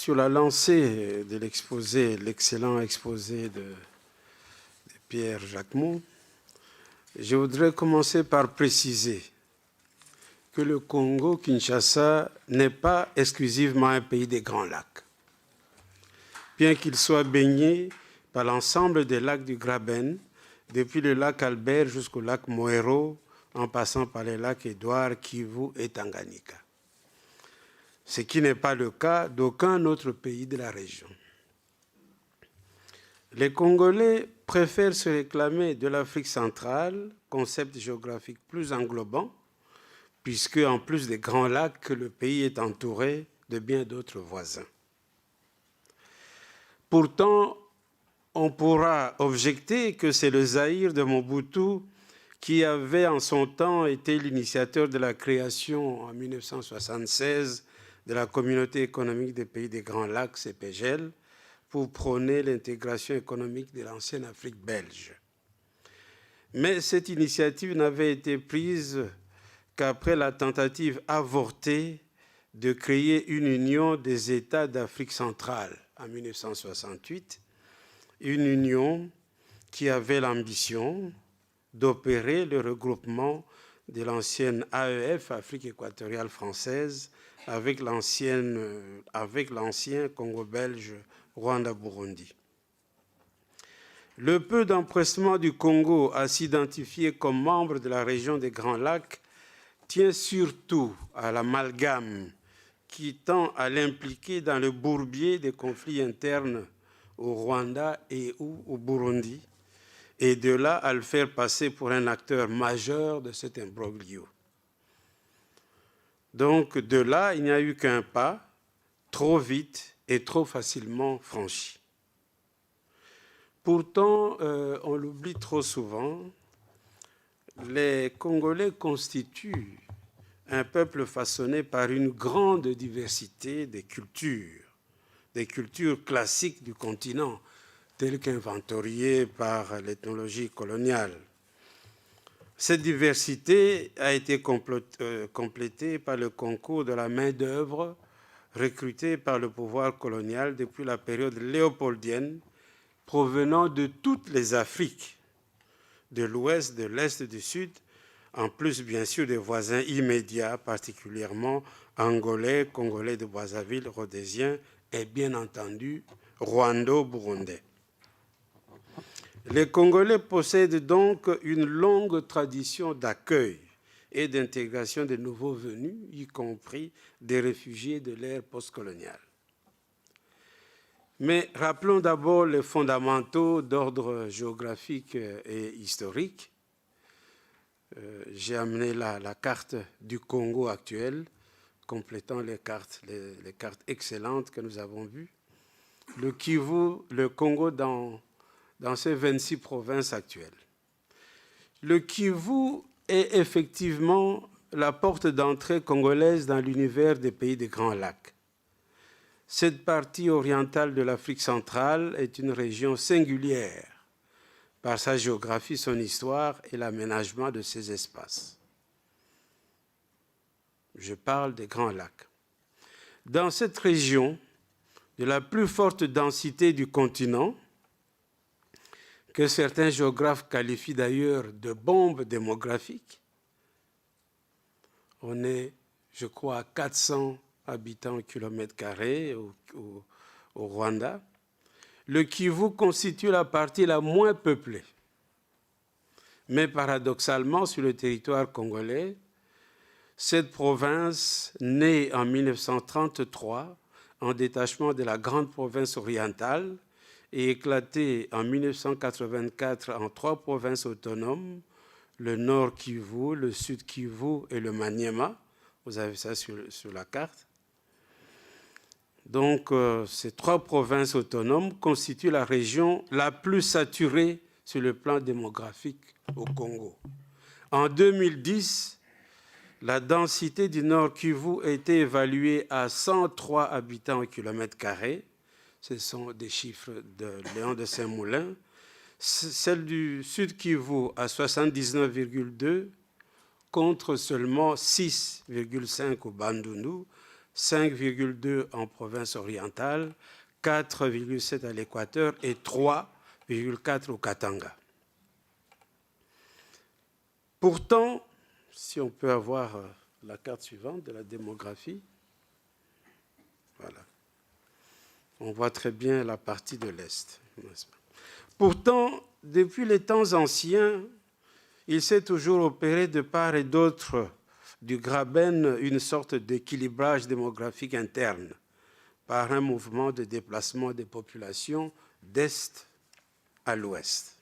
Sur la lancée de l'exposé, l'excellent exposé de Pierre Jacquemont, je voudrais commencer par préciser que le Congo-Kinshasa n'est pas exclusivement un pays des Grands Lacs. Bien qu'il soit baigné par l'ensemble des lacs du Graben, depuis le lac Albert jusqu'au lac Moero, en passant par les lacs Édouard, Kivu et Tanganyika. Ce qui n'est pas le cas d'aucun autre pays de la région. Les Congolais préfèrent se réclamer de l'Afrique centrale, concept géographique plus englobant, puisque en plus des grands lacs, le pays est entouré de bien d'autres voisins. Pourtant, on pourra objecter que c'est le Zaïre de Mobutu qui avait en son temps été l'initiateur de la création en 1976 de la Communauté économique des pays des Grands Lacs, CEPGL, pour prôner l'intégration économique de l'ancienne Afrique belge. Mais cette initiative n'avait été prise qu'après la tentative avortée de créer une union des États d'Afrique centrale en 1968, une union qui avait l'ambition d'opérer le regroupement de l'ancienne AEF, Afrique équatoriale française, avec l'ancien Congo belge, Rwanda-Burundi. Le peu d'empressement du Congo à s'identifier comme membre de la région des Grands Lacs tient surtout à l'amalgame qui tend à l'impliquer dans le bourbier des conflits internes au Rwanda et ou au Burundi, et de là à le faire passer pour un acteur majeur de cet imbroglio. Donc de là, il n'y a eu qu'un pas, trop vite et trop facilement franchi. Pourtant, on l'oublie trop souvent, les Congolais constituent un peuple façonné par une grande diversité des cultures classiques du continent, telles qu'inventoriées par l'ethnologie coloniale. Cette diversité a été complétée par le concours de la main-d'œuvre recrutée par le pouvoir colonial depuis la période léopoldienne, provenant de toutes les Afriques, de l'Ouest, de l'Est, du Sud, en plus bien sûr des voisins immédiats, particulièrement angolais, congolais de Brazzaville, rhodésiens et bien entendu rwando-burundais. Les Congolais possèdent donc une longue tradition d'accueil et d'intégration des nouveaux venus, y compris des réfugiés de l'ère postcoloniale. Mais rappelons d'abord les fondamentaux d'ordre géographique et historique. J'ai amené la carte du Congo actuel, complétant les cartes excellentes que nous avons vues. Le Kivu, le Congo dans ces 26 provinces actuelles. Le Kivu est effectivement la porte d'entrée congolaise dans l'univers des pays des Grands Lacs. Cette partie orientale de l'Afrique centrale est une région singulière par sa géographie, son histoire et l'aménagement de ses espaces. Je parle des Grands Lacs. Dans cette région, de la plus forte densité du continent, que certains géographes qualifient d'ailleurs de bombe démographique, on est, je crois, à 400 habitants au kilomètre carré au Rwanda. Le Kivu constitue la partie la moins peuplée. Mais paradoxalement, sur le territoire congolais, cette province, née en 1933, en détachement de la grande province orientale, et éclatée en 1984 en 3 provinces autonomes, le Nord Kivu, le Sud Kivu et le Maniema. Vous avez ça sur la carte. Donc, ces 3 provinces autonomes constituent la région la plus saturée sur le plan démographique au Congo. En 2010, la densité du Nord Kivu a été évaluée à 103 habitants au kilomètre carré. Ce sont des chiffres de Léon de Saint-Moulin. Celle du Sud Kivu à 79,2 contre seulement 6,5 au Bandundu, 5,2 en province orientale, 4,7 à l'Équateur et 3,4 au Katanga. Pourtant, si on peut avoir la carte suivante de la démographie, voilà. On voit très bien la partie de l'Est. Pourtant, depuis les temps anciens, il s'est toujours opéré de part et d'autre du Graben une sorte d'équilibrage démographique interne par un mouvement de déplacement des populations d'Est à l'Ouest.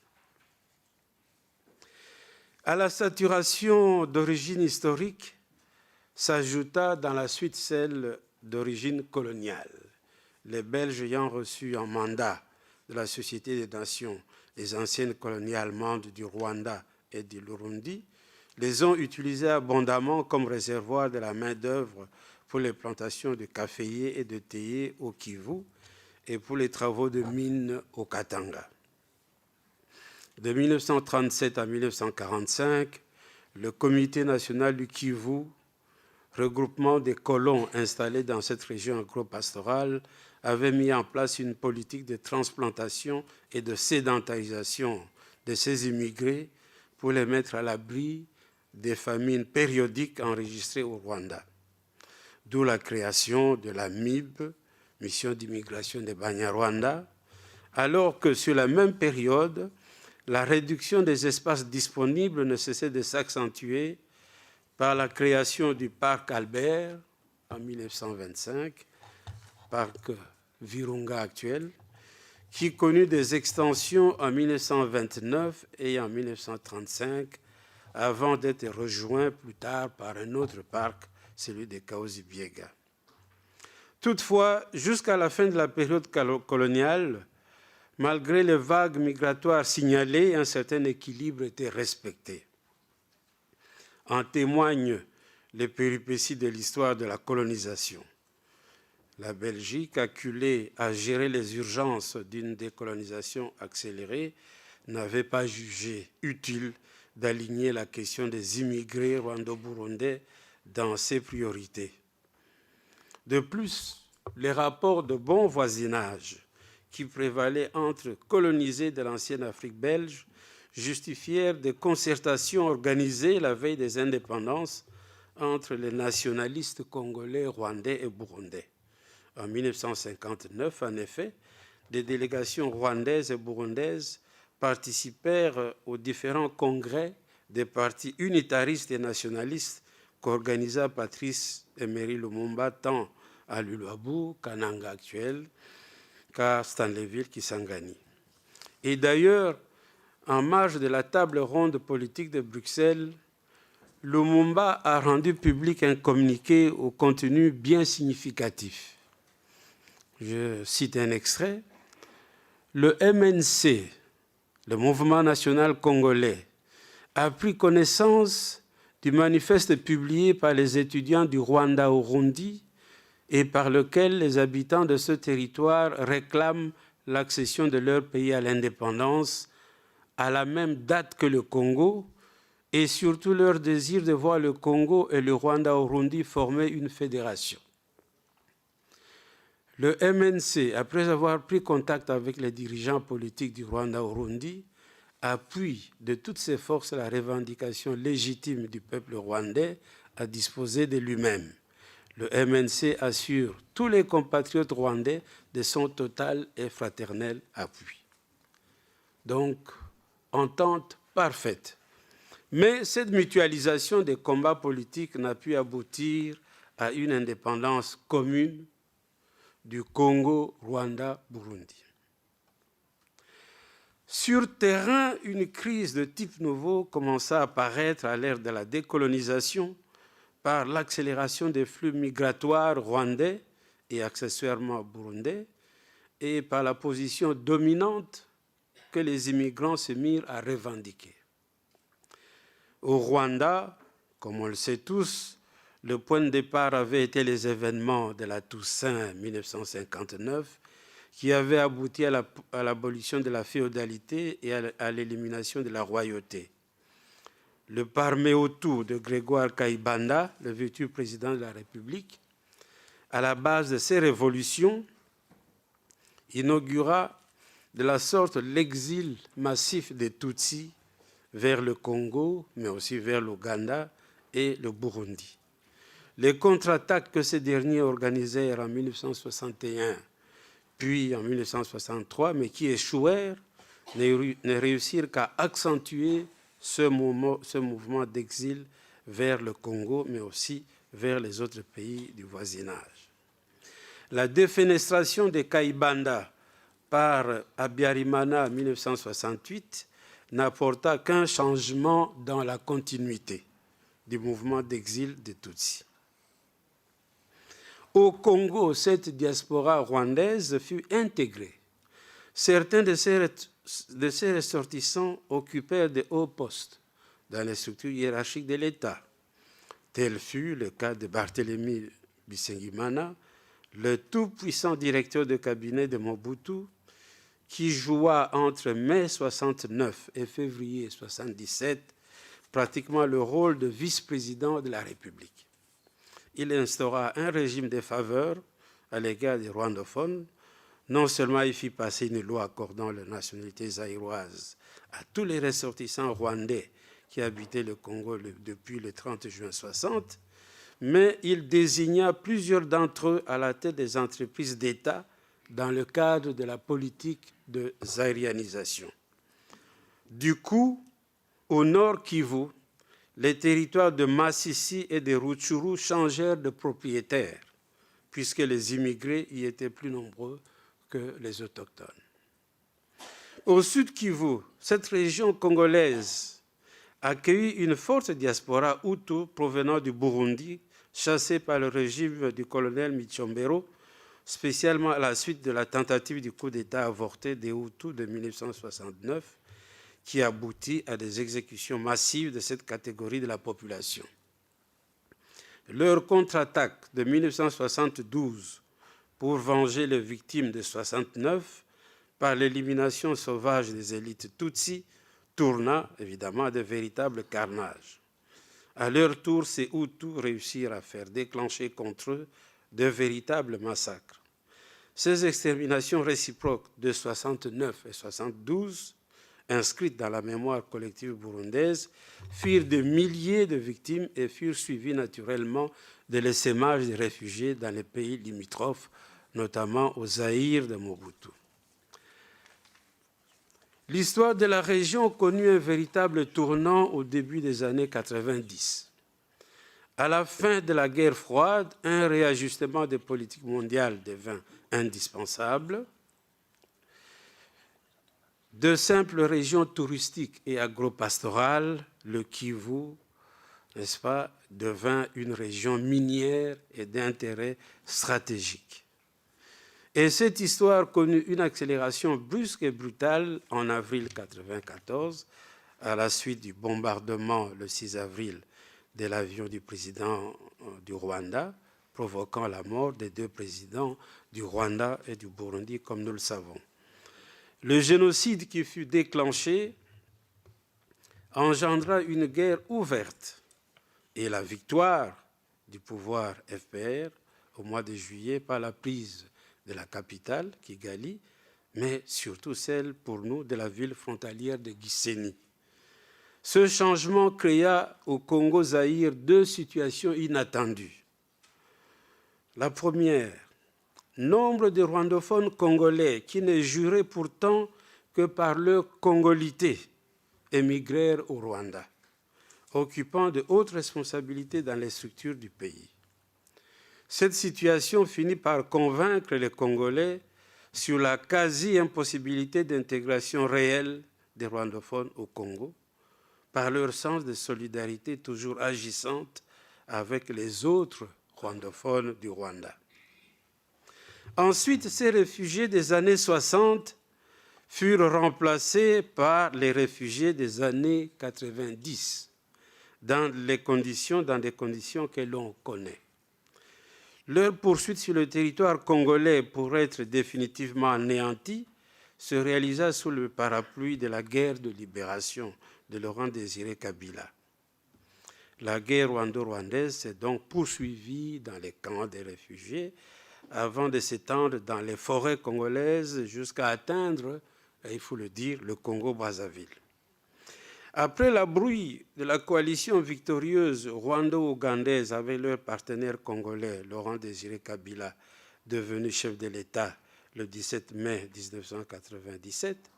À la saturation d'origine historique s'ajouta dans la suite celle d'origine coloniale. Les Belges ayant reçu en mandat de la Société des Nations les anciennes colonies allemandes du Rwanda et du Burundi, les ont utilisées abondamment comme réservoir de la main-d'œuvre pour les plantations de caféiers et de théiers au Kivu et pour les travaux de mines au Katanga. De 1937 à 1945, le Comité national du Kivu, regroupement des colons installés dans cette région agro-pastorale, avait mis en place une politique de transplantation et de sédentarisation de ces immigrés pour les mettre à l'abri des famines périodiques enregistrées au Rwanda. D'où la création de la MIB, Mission d'immigration des Banyarwanda, alors que sur la même période, la réduction des espaces disponibles ne cessait de s'accentuer par la création du parc Albert en 1925, parc Virunga actuel, qui connut des extensions en 1929 et en 1935, avant d'être rejoint plus tard par un autre parc, celui de Kaozi-Biega. Toutefois, jusqu'à la fin de la période coloniale, malgré les vagues migratoires signalées, un certain équilibre était respecté. En témoignent les péripéties de l'histoire de la colonisation. La Belgique, acculée à gérer les urgences d'une décolonisation accélérée, n'avait pas jugé utile d'aligner la question des immigrés rwando-burundais dans ses priorités. De plus, les rapports de bon voisinage qui prévalaient entre colonisés de l'ancienne Afrique belge justifièrent des concertations organisées la veille des indépendances entre les nationalistes congolais, rwandais et burundais. En 1959, en effet, des délégations rwandaises et burundaises participèrent aux différents congrès des partis unitaristes et nationalistes qu'organisa Patrice Emery Lumumba tant à Luluabu, Kananga actuel, qu'à Stanleyville, Kisangani. Et d'ailleurs, en marge de la table ronde politique de Bruxelles, Lumumba a rendu public un communiqué au contenu bien significatif. Je cite un extrait. Le MNC, le Mouvement national congolais, a pris connaissance du manifeste publié par les étudiants du Rwanda au Burundi et par lequel les habitants de ce territoire réclament l'accession de leur pays à l'indépendance à la même date que le Congo et surtout leur désir de voir le Congo et le Rwanda au Burundi former une fédération. Le MNC, après avoir pris contact avec les dirigeants politiques du Rwanda au Burundi, appuie de toutes ses forces la revendication légitime du peuple rwandais à disposer de lui-même. Le MNC assure tous les compatriotes rwandais de son total et fraternel appui. Donc, entente parfaite. Mais cette mutualisation des combats politiques n'a pu aboutir à une indépendance commune du Congo, Rwanda, Burundi. Sur terrain, une crise de type nouveau commença à apparaître à l'ère de la décolonisation par l'accélération des flux migratoires rwandais et accessoirement burundais et par la position dominante que les immigrants se mirent à revendiquer. Au Rwanda, comme on le sait tous, le point de départ avait été les événements de la Toussaint 1959 qui avaient abouti à l'abolition de la féodalité et à l'élimination de la royauté. Le Parmehutu de Grégoire Kayibanda, le futur président de la République, à la base de ces révolutions, inaugura de la sorte l'exil massif des Tutsis vers le Congo, mais aussi vers l'Ouganda et le Burundi. Les contre-attaques que ces derniers organisèrent en 1961, puis en 1963, mais qui échouèrent, ne réussirent qu'à accentuer ce mouvement d'exil vers le Congo, mais aussi vers les autres pays du voisinage. La défenestration des Kaïbanda par Habyarimana en 1968 n'apporta qu'un changement dans la continuité du mouvement d'exil des Tutsis. Au Congo, cette diaspora rwandaise fut intégrée. Certains de ces ressortissants occupèrent de hauts postes dans les structures hiérarchiques de l'État. Tel fut le cas de Barthélemy Bisengimana, le tout-puissant directeur de cabinet de Mobutu, qui joua entre mai 69 et février 77 pratiquement le rôle de vice-président de la République. Il instaura un régime de faveur à l'égard des rwandophones. Non seulement il fit passer une loi accordant la nationalité zaïroise à tous les ressortissants rwandais qui habitaient le Congo depuis le 30 juin 60, mais il désigna plusieurs d'entre eux à la tête des entreprises d'État dans le cadre de la politique de zaïrianisation. Du coup, au nord Kivu, les territoires de Massissi et de Rutshuru changèrent de propriétaires, puisque les immigrés y étaient plus nombreux que les autochtones. Au sud Kivu, cette région congolaise accueillit une forte diaspora hutu provenant du Burundi, chassée par le régime du colonel Michombero, spécialement à la suite de la tentative du coup d'État avorté des Hutus de 1969, qui aboutit à des exécutions massives de cette catégorie de la population. Leur contre-attaque de 1972 pour venger les victimes de 69 par l'élimination sauvage des élites Tutsis tourna évidemment à de véritables carnages. À leur tour, ces Hutus réussirent à faire déclencher contre eux de véritables massacres. Ces exterminations réciproques de 69 et 72, inscrites dans la mémoire collective burundaise, firent de milliers de victimes et furent suivies naturellement de l'essaimage des réfugiés dans les pays limitrophes, notamment au Zaïre de Mobutu. L'histoire de la région connut un véritable tournant au début des années 90. À la fin de la guerre froide, un réajustement des politiques mondiales devint indispensable. De simples régions touristiques et agropastorales, le Kivu, n'est-ce pas, devint une région minière et d'intérêt stratégique. Et cette histoire connut une accélération brusque et brutale en avril 1994, à la suite du bombardement le 6 avril de l'avion du président du Rwanda, provoquant la mort des deux présidents du Rwanda et du Burundi, comme nous le savons. Le génocide qui fut déclenché engendra une guerre ouverte et la victoire du pouvoir FPR au mois de juillet par la prise de la capitale, Kigali, mais surtout celle pour nous de la ville frontalière de Gisenyi. Ce changement créa au Congo-Zaïre deux situations inattendues. La première, nombre de rwandophones congolais qui ne juraient pourtant que par leur congolité émigrèrent au Rwanda, occupant de hautes responsabilités dans les structures du pays. Cette situation finit par convaincre les Congolais sur la quasi-impossibilité d'intégration réelle des rwandophones au Congo, par leur sens de solidarité toujours agissante avec les autres rwandophones du Rwanda. Ensuite, ces réfugiés des années 60 furent remplacés par les réfugiés des années 90, dans des conditions que l'on connaît. Leur poursuite sur le territoire congolais pour être définitivement anéantie se réalisa sous le parapluie de la guerre de libération de Laurent Désiré Kabila. La guerre rwando-rwandaise s'est donc poursuivie dans les camps des réfugiés avant de s'étendre dans les forêts congolaises jusqu'à atteindre, il faut le dire, le Congo-Brazzaville. Après la brouille de la coalition victorieuse rwando-ougandaise avec leur partenaire congolais, Laurent-Désiré Kabila, devenu chef de l'État le 17 mai 1997,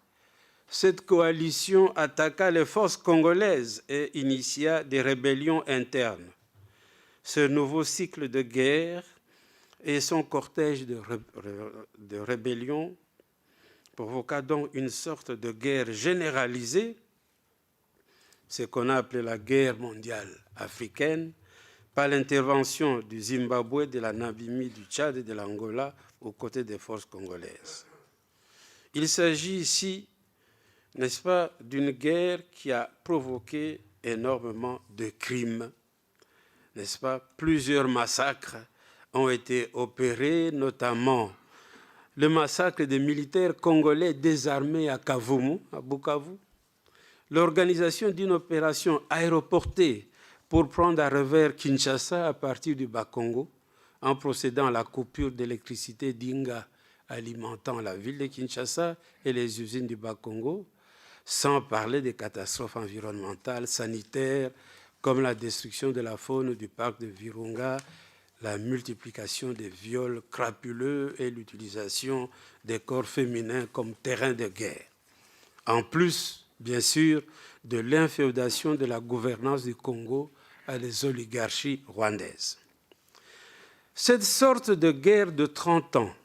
cette coalition attaqua les forces congolaises et initia des rébellions internes. Ce nouveau cycle de guerre et son cortège de rébellions provoqua donc une sorte de guerre généralisée, ce qu'on a appelé la guerre mondiale africaine, par l'intervention du Zimbabwe, de la Namibie, du Tchad et de l'Angola aux côtés des forces congolaises. Il s'agit ici, n'est-ce pas, d'une guerre qui a provoqué énormément de crimes, n'est-ce pas? Plusieurs massacres ont été opérés, notamment le massacre des militaires congolais désarmés à Kavumu, à Bukavu, l'organisation d'une opération aéroportée pour prendre à revers Kinshasa à partir du Bas-Congo, en procédant à la coupure d'électricité d'Inga alimentant la ville de Kinshasa et les usines du Bas-Congo, sans parler des catastrophes environnementales, sanitaires, comme la destruction de la faune du parc de Virunga, la multiplication des viols crapuleux et l'utilisation des corps féminins comme terrain de guerre. En plus, bien sûr, de l'inféodation de la gouvernance du Congo à les oligarchies rwandaises. Cette sorte de guerre de 30 ans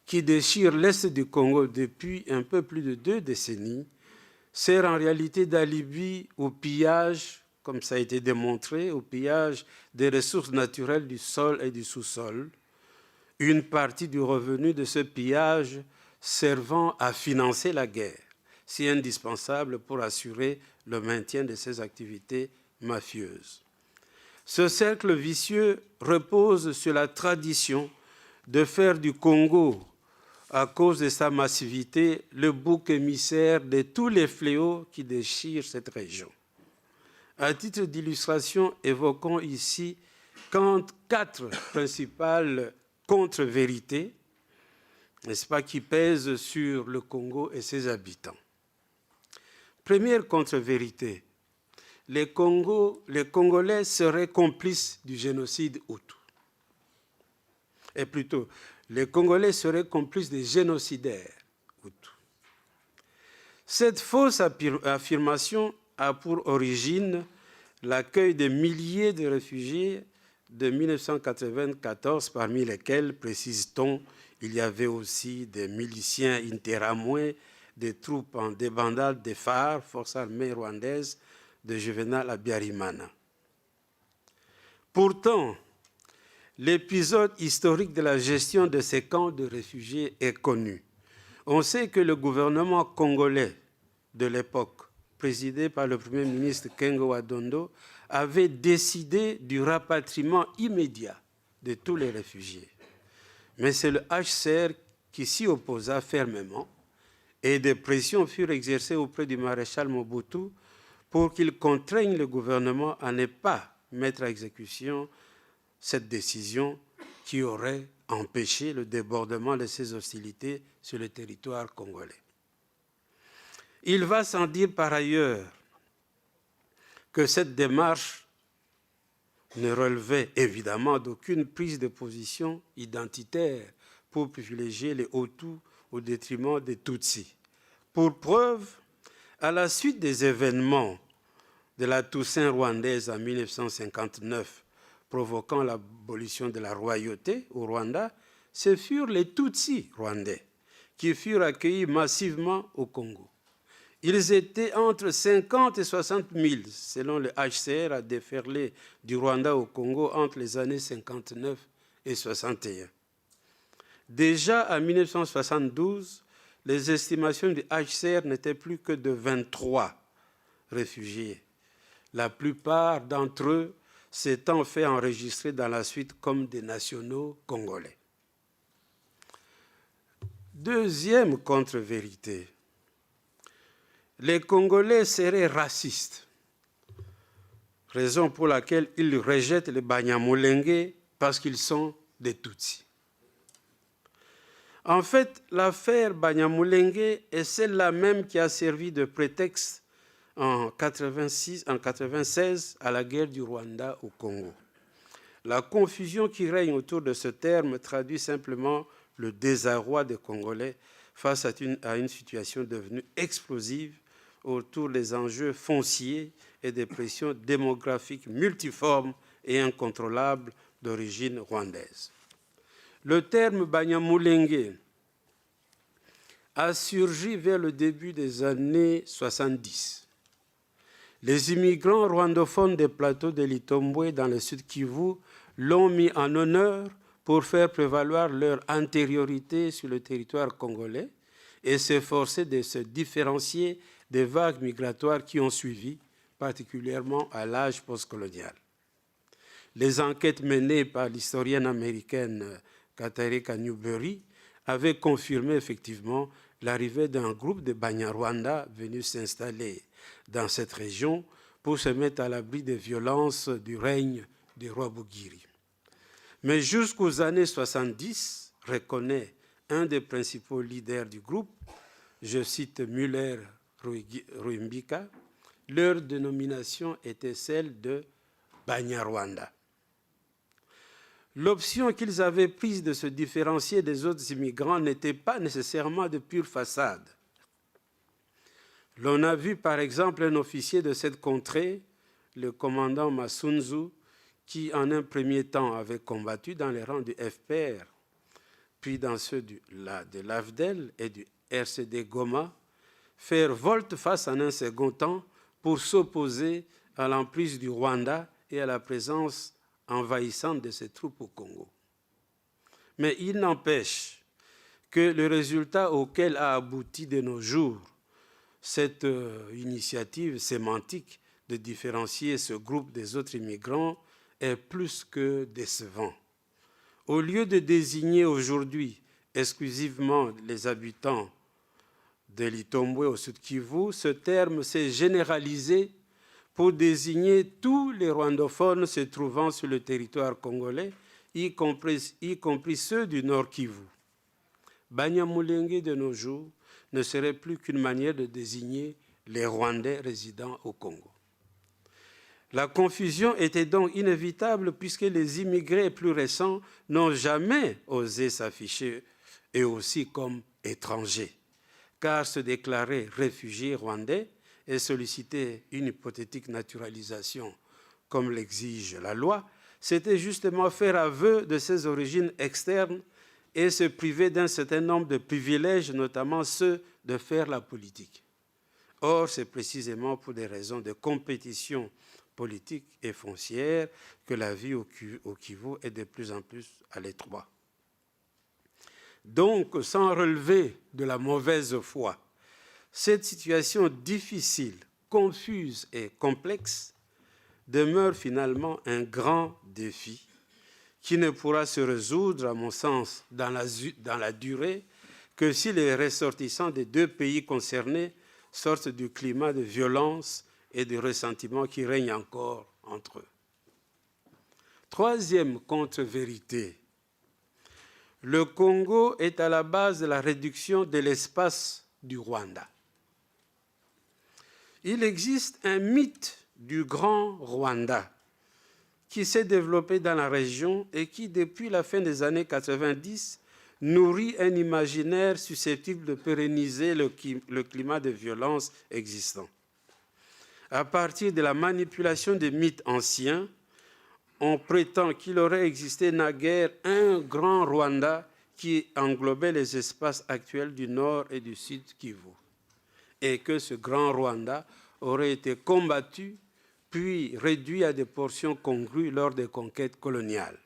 qui déchire l'Est du Congo depuis un peu plus de 2 décennies sert en réalité d'alibi au pillage, comme ça a été démontré, au pillage des ressources naturelles du sol et du sous-sol, une partie du revenu de ce pillage servant à financer la guerre, si indispensable pour assurer le maintien de ces activités mafieuses. Ce cercle vicieux repose sur la tradition de faire du Congo, à cause de sa massivité, le bouc émissaire de tous les fléaux qui déchirent cette région. À titre d'illustration, évoquons ici 4 principales contre-vérités, n'est-ce pas, qui pèsent sur le Congo et ses habitants. Première contre-vérité, les Congolais seraient complices du génocide Hutu. Et plutôt, les Congolais seraient complices des génocidaires Hutus. Cette fausse affirmation a pour origine l'accueil de milliers de réfugiés de 1994, parmi lesquels, précise-t-on, il y avait aussi des miliciens interamouais, des troupes en débandade des FAR, Forces armées rwandaises, de Juvenal Habyarimana. Pourtant, l'épisode historique de la gestion de ces camps de réfugiés est connu. On sait que le gouvernement congolais de l'époque, présidé par le Premier ministre Kengo Wadondo, avait décidé du rapatriement immédiat de tous les réfugiés. Mais c'est le HCR qui s'y opposa fermement et des pressions furent exercées auprès du maréchal Mobutu pour qu'il contraigne le gouvernement à ne pas mettre à exécution cette décision qui aurait empêché le débordement de ces hostilités sur le territoire congolais. Il va sans dire par ailleurs que cette démarche ne relevait évidemment d'aucune prise de position identitaire pour privilégier les Hutus au détriment des Tutsis. Pour preuve, à la suite des événements de la Toussaint rwandaise en 1959, provoquant l'abolition de la royauté au Rwanda, ce furent les Tutsis rwandais qui furent accueillis massivement au Congo. Ils étaient entre 50 et 60 000, selon le HCR, à déferler du Rwanda au Congo entre les années 59 et 61. Déjà en 1972, les estimations du HCR n'étaient plus que de 23 réfugiés, la plupart d'entre eux s'étant fait enregistrer dans la suite comme des nationaux congolais. Deuxième contre-vérité, les Congolais seraient racistes. raison pour laquelle ils rejettent les Banyamulenge parce qu'ils sont des Tutsis. En fait, l'affaire Banyamulenge est celle-là même qui a servi de prétexte en 1996 à la guerre du Rwanda au Congo. La confusion qui règne autour de ce terme traduit simplement le désarroi des Congolais face à une situation devenue explosive autour des enjeux fonciers et des pressions démographiques multiformes et incontrôlables d'origine rwandaise. Le terme Banyamulenge a surgi vers le début des années 70. Les immigrants rwandophones des plateaux de l'Itombwe dans le sud Kivu l'ont mis en honneur pour faire prévaloir leur antériorité sur le territoire congolais et s'efforcer de se différencier des vagues migratoires qui ont suivi, particulièrement à l'âge postcolonial. Les enquêtes menées par l'historienne américaine Katarika Newberry avaient confirmé effectivement l'arrivée d'un groupe de Banyarwanda venus s'installer dans cette région pour se mettre à l'abri des violences du règne des rois Bugiri. Mais jusqu'aux années 70, reconnaît un des principaux leaders du groupe, je cite Müller Ruimbika, leur dénomination était celle de Banyarwanda. L'option qu'ils avaient prise de se différencier des autres immigrants n'était pas nécessairement de pure façade. L'on a vu par exemple un officier de cette contrée, le commandant Masunzu, qui en un premier temps avait combattu dans les rangs du FPR, puis dans ceux de l'AFDEL et du RCD Goma, faire volte-face en un second temps pour s'opposer à l'emprise du Rwanda et à la présence envahissante de ses troupes au Congo. Mais il n'empêche que le résultat auquel a abouti de nos jours cette initiative sémantique de différencier ce groupe des autres immigrants est plus que décevant. Au lieu de désigner aujourd'hui exclusivement les habitants de l'Itombwe au Sud Kivu, ce terme s'est généralisé pour désigner tous les rwandophones se trouvant sur le territoire congolais, y compris ceux du Nord Kivu. Banyamulenge de nos jours ne serait plus qu'une manière de désigner les Rwandais résidant au Congo. La confusion était donc inévitable puisque les immigrés plus récents n'ont jamais osé s'afficher eux aussi comme étrangers, car se déclarer réfugiés rwandais et solliciter une hypothétique naturalisation comme l'exige la loi, c'était justement faire aveu de ses origines externes et se priver d'un certain nombre de privilèges, notamment ceux de faire la politique. Or, c'est précisément pour des raisons de compétition politique et foncière que la vie au Kivu est de plus en plus à l'étroit. Donc, sans relever de la mauvaise foi, cette situation difficile, confuse et complexe demeure finalement un grand défi qui ne pourra se résoudre, à mon sens, dans la durée que si les ressortissants des deux pays concernés sortent du climat de violence et de ressentiment qui règne encore entre eux. Troisième contre-vérité, le Congo est à la base de la réduction de l'espace du Rwanda. Il existe un mythe du Grand Rwanda qui s'est développé dans la région et qui, depuis la fin des années 90, nourrit un imaginaire susceptible de pérenniser le climat de violence existant. À partir de la manipulation des mythes anciens, on prétend qu'il aurait existé naguère un grand Rwanda qui englobait les espaces actuels du nord et du sud Kivu, et que ce grand Rwanda aurait été combattu puis réduit à des portions congrues lors des conquêtes coloniales.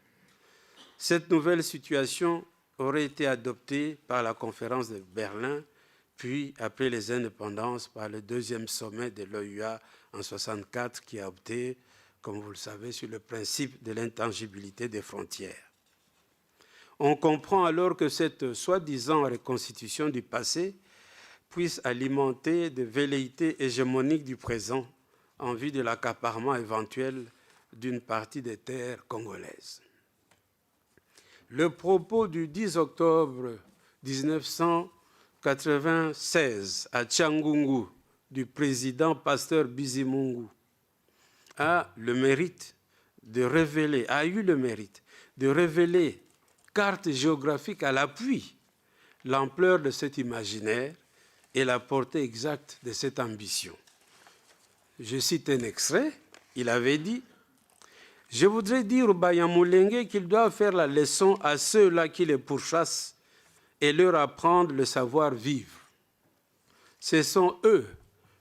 Cette nouvelle situation aurait été adoptée par la conférence de Berlin, puis après les indépendances par le deuxième sommet de l'OUA en 1964 qui a opté, comme vous le savez, sur le principe de l'intangibilité des frontières. On comprend alors que cette soi-disant reconstitution du passé puisse alimenter des velléités hégémoniques du présent en vue de l'accaparement éventuel d'une partie des terres congolaises. Le propos du 10 octobre 1996 à Tchangungu du président Pasteur Bizimungu a eu le mérite de révéler, carte géographique à l'appui, l'ampleur de cet imaginaire et la portée exacte de cette ambition. Je cite un extrait, il avait dit « Je voudrais dire aux Banyamulenge qu'ils doivent faire la leçon à ceux-là qui les pourchassent et leur apprendre le savoir-vivre. Ce sont eux,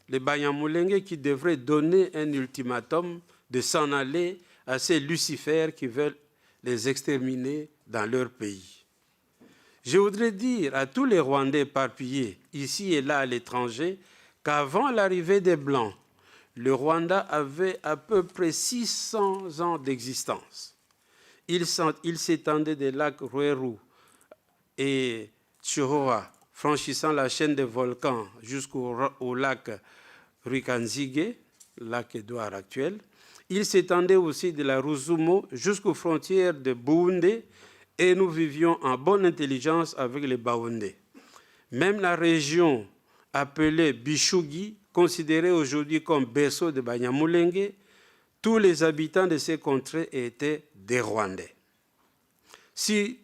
les Banyamulenge, qui devraient donner un ultimatum de s'en aller à ces lucifères qui veulent les exterminer dans leur pays. Je voudrais dire à tous les Rwandais éparpillés ici et là à l'étranger qu'avant l'arrivée des Blancs, le Rwanda avait à peu près 600 ans d'existence. Il s'étendait des lacs Rueru et Chihoa, franchissant la chaîne des volcans jusqu'au lac Rukanzige, lac Édouard actuel. Il s'étendait aussi de la Rusumo jusqu'aux frontières de Burundi et nous vivions en bonne intelligence avec les Baoundés. Même la région appelée Bishugi, considérée aujourd'hui comme berceau de Banyamulenge, tous les habitants de ces contrées étaient des Rwandais. Si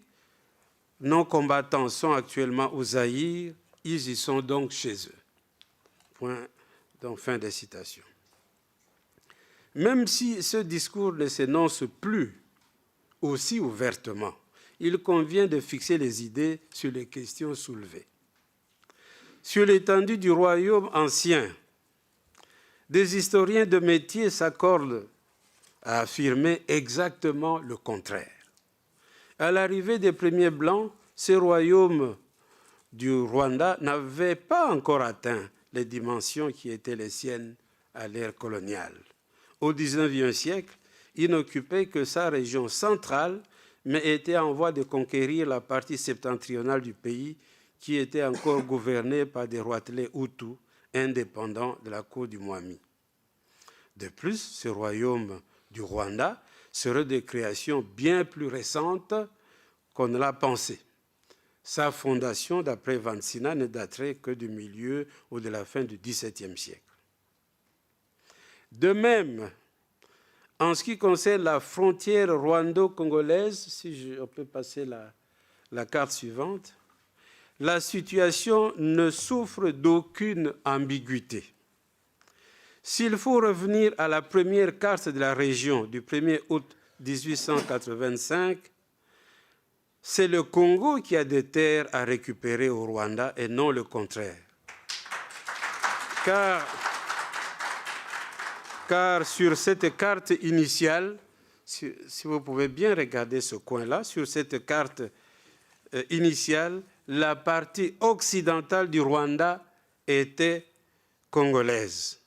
nos combattants sont actuellement au Zaïre, ils y sont donc chez eux. Point, donc fin de citation. Même si ce discours ne s'énonce plus aussi ouvertement, il convient de fixer les idées sur les questions soulevées. Sur l'étendue du royaume ancien, des historiens de métier s'accordent à affirmer exactement le contraire. À l'arrivée des premiers Blancs, ce royaume du Rwanda n'avait pas encore atteint les dimensions qui étaient les siennes à l'ère coloniale. Au XIXe siècle, il n'occupait que sa région centrale, mais était en voie de conquérir la partie septentrionale du pays qui était encore gouvernée par des roitelets Hutus indépendants de la cour du Mwami. De plus, ce royaume du Rwanda serait de création bien plus récente qu'on ne l'a pensé. Sa fondation, d'après Vansina, ne daterait que du milieu ou de la fin du XVIIe siècle. De même, en ce qui concerne la frontière rwando-congolaise, si on peut passer la carte suivante, la situation ne souffre d'aucune ambiguïté. S'il faut revenir à la première carte de la région du 1er août 1885, c'est le Congo qui a des terres à récupérer au Rwanda et non le contraire. Car sur cette carte initiale, si vous pouvez bien regarder ce coin-là, sur cette carte initiale, la partie occidentale du Rwanda était congolaise.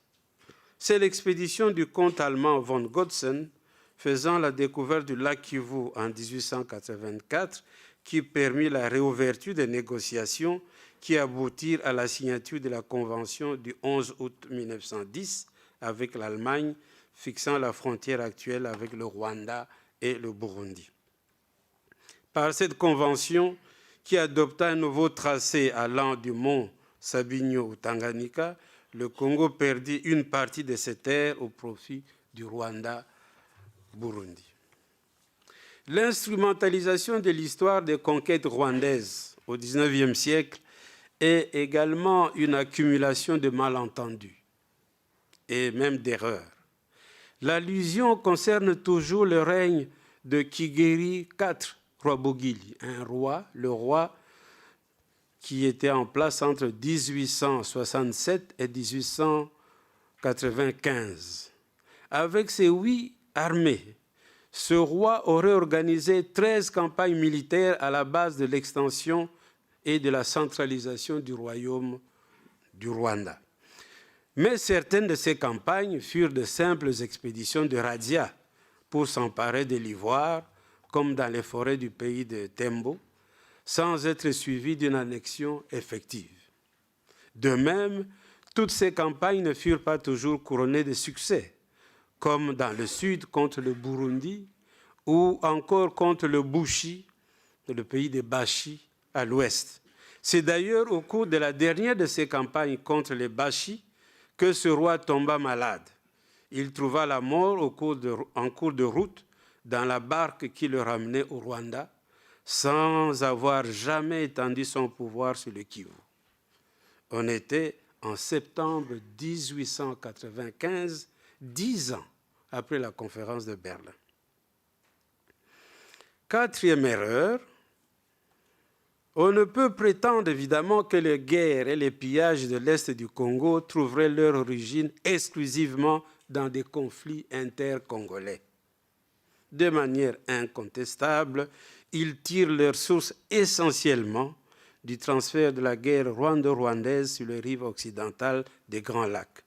C'est l'expédition du comte allemand von Gotzen faisant la découverte du lac Kivu en 1884 qui permit la réouverture des négociations qui aboutirent à la signature de la convention du 11 août 1910 avec l'Allemagne, fixant la frontière actuelle avec le Rwanda et le Burundi. Par cette convention, qui adopta un nouveau tracé allant du mont Sabinyo au Tanganyika, le Congo perdit une partie de ses terres au profit du Rwanda-Burundi. L'instrumentalisation de l'histoire des conquêtes rwandaises au XIXe siècle est également une accumulation de malentendus et même d'erreurs. L'allusion concerne toujours le règne de Kigeri IV Rwabugili, un roi, le roi qui était en place entre 1867 et 1895. Avec ses 8 armées, ce roi aurait organisé 13 campagnes militaires à la base de l'extension et de la centralisation du royaume du Rwanda. Mais certaines de ces campagnes furent de simples expéditions de razzia pour s'emparer de l'ivoire, comme dans les forêts du pays de Tembo, sans être suivies d'une annexion effective. De même, Toutes ces campagnes ne furent pas toujours couronnées de succès, comme dans le sud contre le Burundi ou encore contre le Bushi, le pays des Bashi, à l'ouest. C'est d'ailleurs au cours de la dernière de ces campagnes contre les Bashi que ce roi tomba malade. Il trouva la mort en cours de route dans la barque qui le ramenait au Rwanda, sans avoir jamais étendu son pouvoir sur le Kivu. On était en septembre 1895, 10 ans après la conférence de Berlin. Quatrième erreur, on ne peut prétendre évidemment que les guerres et les pillages de l'Est du Congo trouveraient leur origine exclusivement dans des conflits intercongolais. De manière incontestable, ils tirent leur source essentiellement du transfert de la guerre rwando-rwandaise sur les rives occidentales des Grands Lacs.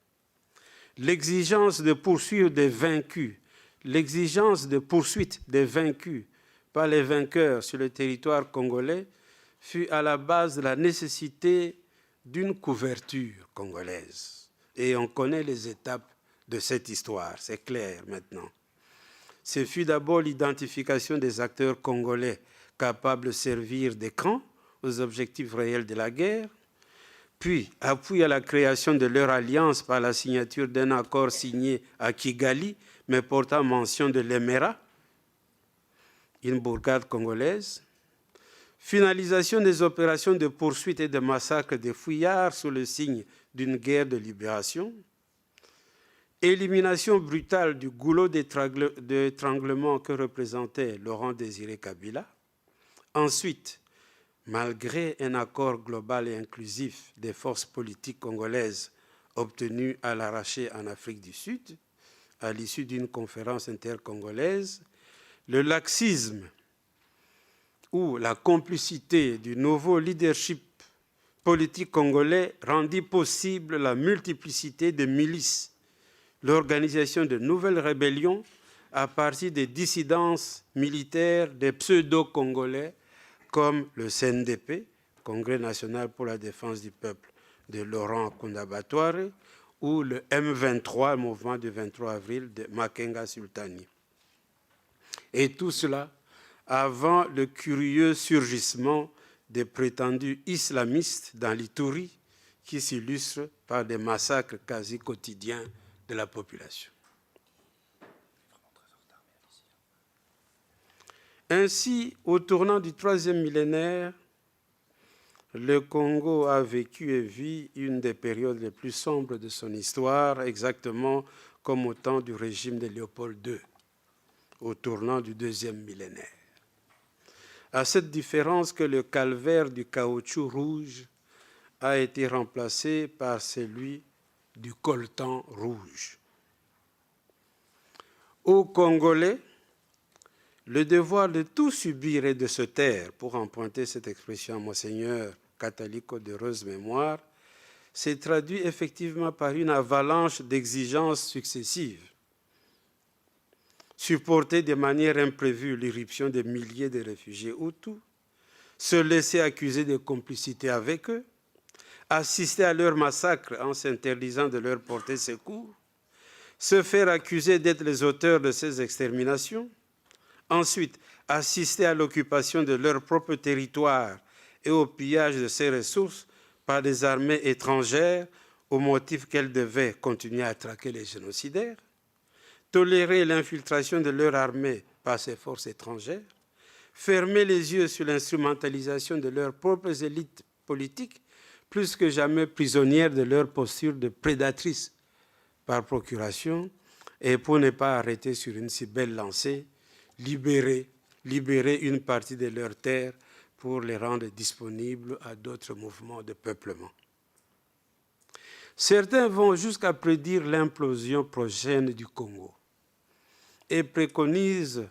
L'exigence de poursuite des vaincus par les vainqueurs sur le territoire congolais fut à la base de la nécessité d'une couverture congolaise. Et on connaît les étapes de cette histoire, c'est clair maintenant. Ce fut d'abord l'identification des acteurs congolais capables de servir d'écran aux objectifs réels de la guerre, puis appui à la création de leur alliance par la signature d'un accord signé à Kigali, mais portant mention de l'Emera, une bourgade congolaise, finalisation des opérations de poursuite et de massacre des fouillards sous le signe d'une guerre de libération, élimination brutale du goulot d'étranglement que représentait Laurent-Désiré Kabila. Ensuite, malgré un accord global et inclusif des forces politiques congolaises obtenu à l'arraché en Afrique du Sud, à l'issue d'une conférence intercongolaise, le laxisme ou la complicité du nouveau leadership politique congolais rendit possible la multiplicité de milices, l'organisation de nouvelles rébellions à partir des dissidences militaires des pseudo-congolais comme le CNDP, Congrès national pour la défense du peuple de Laurent Kunda-Batware, ou le M23, le mouvement du 23 avril de Makenga Sultani. Et tout cela avant le curieux surgissement des prétendus islamistes dans l'Ituri, qui s'illustre par des massacres quasi quotidiens de la population. Ainsi, au tournant du troisième millénaire, le Congo a vécu et vit une des périodes les plus sombres de son histoire, exactement comme au temps du régime de Léopold II, au tournant du deuxième millénaire. À cette différence que le calvaire du caoutchouc rouge a été remplacé par celui du coltan rouge. Aux Congolais, le devoir de tout subir et de se taire, pour emprunter cette expression à Monseigneur Catalico d'heureuse mémoire, s'est traduit effectivement par une avalanche d'exigences successives. Supporter de manière imprévue l'irruption de milliers de réfugiés Hutus, se laisser accuser de complicité avec eux, assister à leur massacre en s'interdisant de leur porter secours, se faire accuser d'être les auteurs de ces exterminations, ensuite assister à l'occupation de leur propre territoire et au pillage de ses ressources par des armées étrangères au motif qu'elles devaient continuer à traquer les génocidaires, tolérer l'infiltration de leur armée par ces forces étrangères, fermer les yeux sur l'instrumentalisation de leurs propres élites politiques, plus que jamais prisonnières de leur posture de prédatrices par procuration, et pour ne pas arrêter sur une si belle lancée, libérer une partie de leurs terres pour les rendre disponibles à d'autres mouvements de peuplement. Certains vont jusqu'à prédire l'implosion prochaine du Congo et préconisent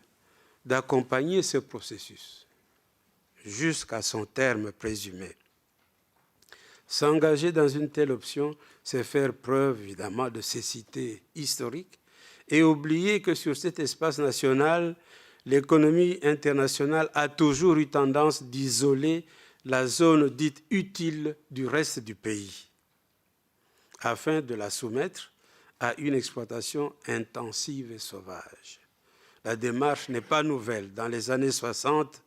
d'accompagner ce processus jusqu'à son terme présumé. S'engager dans une telle option, c'est faire preuve évidemment de cécité historique et oublier que sur cet espace national, l'économie internationale a toujours eu tendance d'isoler la zone dite utile du reste du pays. afin de la soumettre à une exploitation intensive et sauvage. La démarche n'est pas nouvelle. Dans les années 60,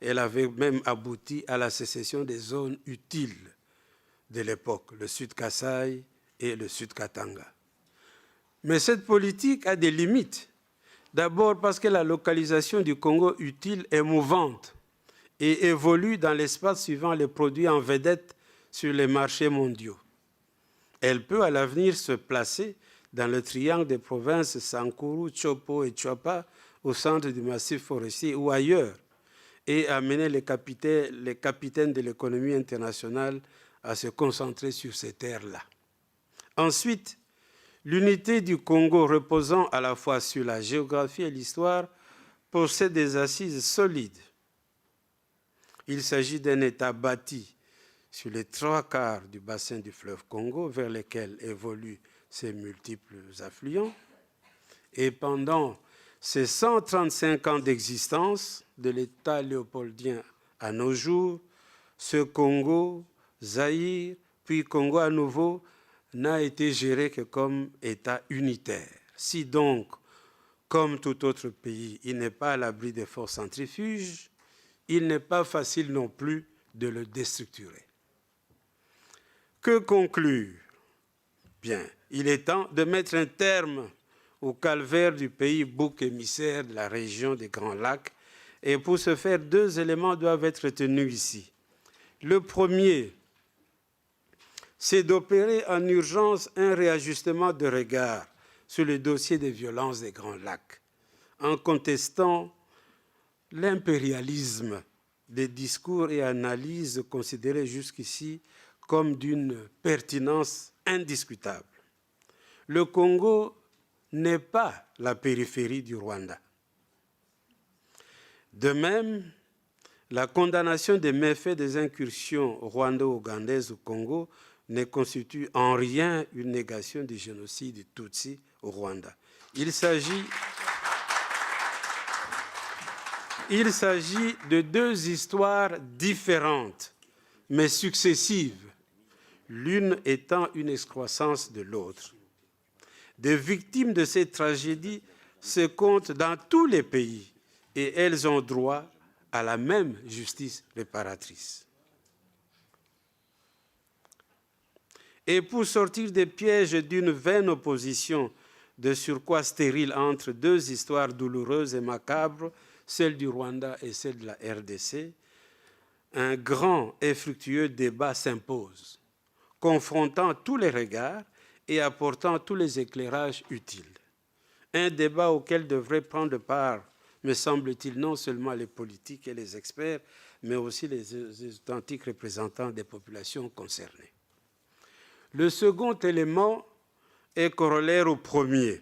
elle avait même abouti à la sécession des zones utiles de l'époque, le Sud Kasaï et le Sud Katanga. Mais cette politique a des limites. D'abord parce que la localisation du Congo utile est mouvante et évolue dans l'espace suivant les produits en vedette sur les marchés mondiaux. Elle peut à l'avenir se placer dans le triangle des provinces Sankuru, Chopo et Chwapa au centre du massif forestier ou ailleurs et amener les capitaines de l'économie internationale à se concentrer sur ces terres-là. Ensuite, l'unité du Congo reposant à la fois sur la géographie et l'histoire possède des assises solides. Il s'agit d'un État bâti sur les 3/4 du bassin du fleuve Congo vers lequel évoluent ses multiples affluents. Et pendant ces 135 ans d'existence de l'État léopoldien à nos jours, ce Congo, Zaïre, puis Congo à nouveau, n'a été géré que comme État unitaire. Si donc, comme tout autre pays, il n'est pas à l'abri des forces centrifuges, il n'est pas facile non plus de le déstructurer. Que conclure? Bien, il est temps de mettre un terme au calvaire du pays bouc émissaire de la région des Grands Lacs. Et pour ce faire, 2 éléments doivent être retenus ici. Le premier, c'est d'opérer en urgence un réajustement de regard sur le dossier des violences des Grands Lacs, en contestant l'impérialisme des discours et analyses considérés jusqu'ici comme d'une pertinence indiscutable. Le Congo n'est pas la périphérie du Rwanda. De même, la condamnation des méfaits des incursions rwando-ougandaises au Congo ne constitue en rien une négation du génocide des Tutsis au Rwanda. Il s'agit de 2 histoires différentes, mais successives, l'une étant une excroissance de l'autre. Des victimes de ces tragédies se comptent dans tous les pays et elles ont droit à la même justice réparatrice. Et pour sortir des pièges d'une vaine opposition de surcroît stérile entre 2 histoires douloureuses et macabres, celle du Rwanda et celle de la RDC, un grand et fructueux débat s'impose, confrontant tous les regards et apportant tous les éclairages utiles. Un débat auquel devraient prendre part, me semble-t-il, non seulement les politiques et les experts, mais aussi les authentiques représentants des populations concernées. Le second élément est corollaire au premier.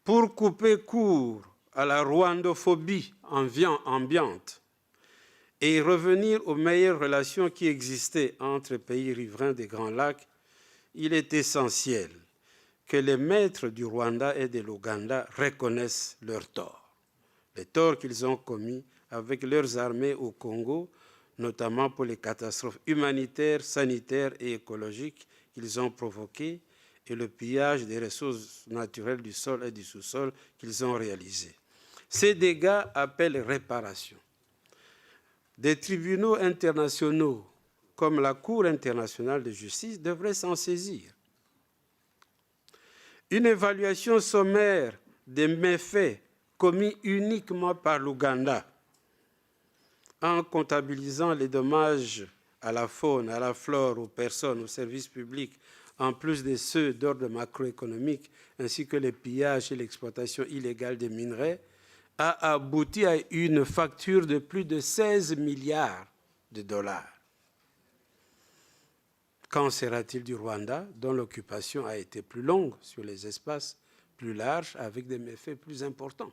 Pour couper court à la rwandophobie ambiante et revenir aux meilleures relations qui existaient entre pays riverains des Grands Lacs, il est essentiel que les maîtres du Rwanda et de l'Ouganda reconnaissent leurs torts, les torts qu'ils ont commis avec leurs armées au Congo, notamment pour les catastrophes humanitaires, sanitaires et écologiques qu'ils ont provoquées et le pillage des ressources naturelles du sol et du sous-sol qu'ils ont réalisé. Ces dégâts appellent réparation. Des tribunaux internationaux comme la Cour internationale de justice devraient s'en saisir. Une évaluation sommaire des méfaits commis uniquement par l'Ouganda, en comptabilisant les dommages à la faune, à la flore, aux personnes, aux services publics, en plus de ceux d'ordre macroéconomique, ainsi que les pillages et l'exploitation illégale des minerais, a abouti à une facture de plus de 16 milliards de dollars. Qu'en sera-t-il du Rwanda, dont l'occupation a été plus longue sur les espaces plus larges, avec des méfaits plus importants?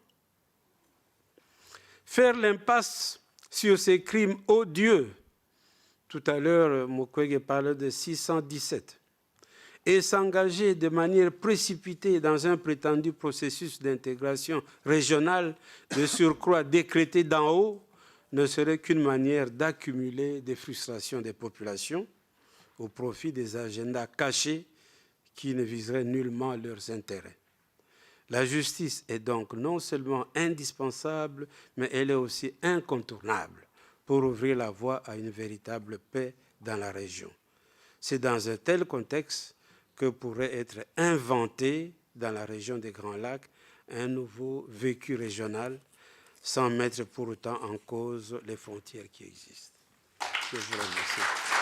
Faire l'impasse sur ces crimes odieux, tout à l'heure, Mukwege parlait de 617, et s'engager de manière précipitée dans un prétendu processus d'intégration régionale de surcroît décrété d'en haut ne serait qu'une manière d'accumuler des frustrations des populations, au profit des agendas cachés qui ne viseraient nullement leurs intérêts. La justice est donc non seulement indispensable, mais elle est aussi incontournable pour ouvrir la voie à une véritable paix dans la région. C'est dans un tel contexte que pourrait être inventé dans la région des Grands Lacs un nouveau vécu régional sans mettre pour autant en cause les frontières qui existent. Je vous remercie.